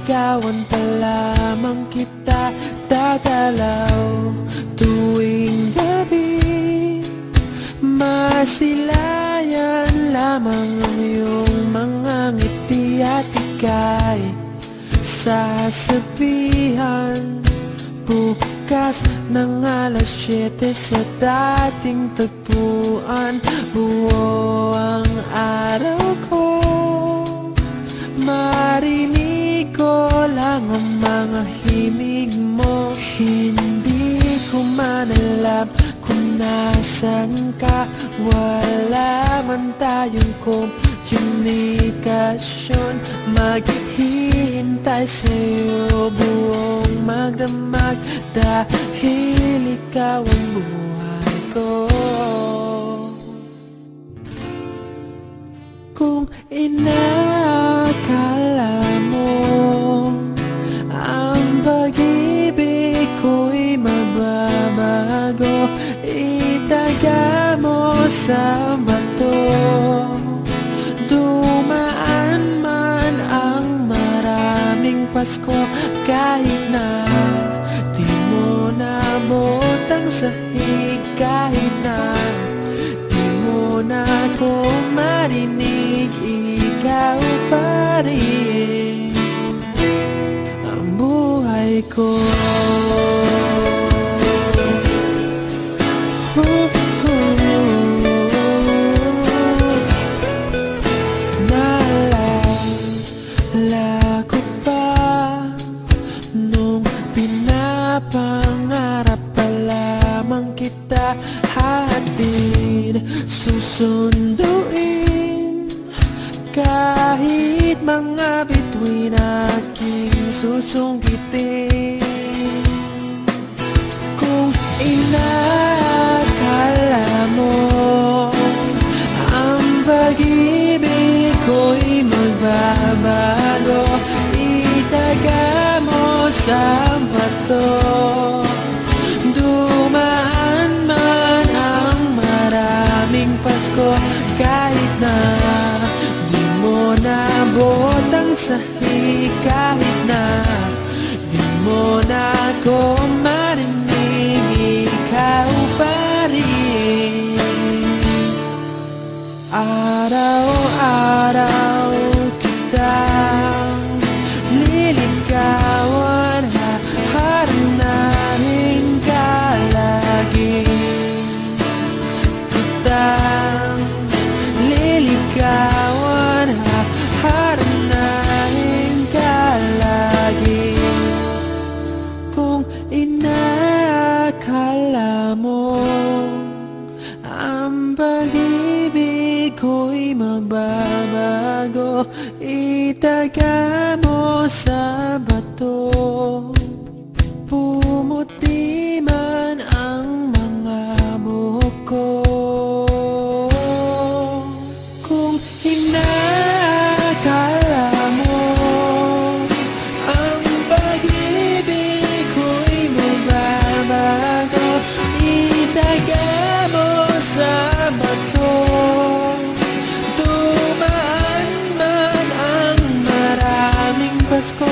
Liligawan pa lamang kita dadalaw tuwing gabi. Masilayan lamang ang iyong mga ngiti at ika'y sasabihan bukas ng alas 7 sa dating tagpuan. Buo ang araw ko, marinig ko lang ang mga himig mo. Hindi ko man alam kung nasan ka, wala man tayong komunikasyon. Maghihintay sa'yo buong magdamag dahil ikaw ang buhay ko. Kung inakala mo ang pag-ibig ko'y mababago, itaga mo sa bato. Dumaan man ang maraming Pasko, kahit na di mo nabot ang sahig, kahit na di mo na ako marinig, ikaw pa rin ang buhay ko. Naalala ko pa nung pinapangarap pa lamang kita, hatid susunduin kahit mga bituin aking susungkitin. Kung inakala mo ang pag-ibig ko'y magbabago, itaga mo sa bato. Dumaan man ang maraming Pasko, kahit na di mo nabot ang sahig, kahit na di mo na ako marinig, ikaw pa rin. Araw-araw kitang liligawan, haharanahin ka lagi. Kitang liligawan, haharanahin ka lagi. Kung inakala mo ang pag-ibig ko'y magbabago, itaga mo sa bato. Pumuti man ang mga buhok ko. Kung inakala mo ang pag-ibig ko'y magbabago, itaga mo sa bato. Dumaan man ang maraming Pasko,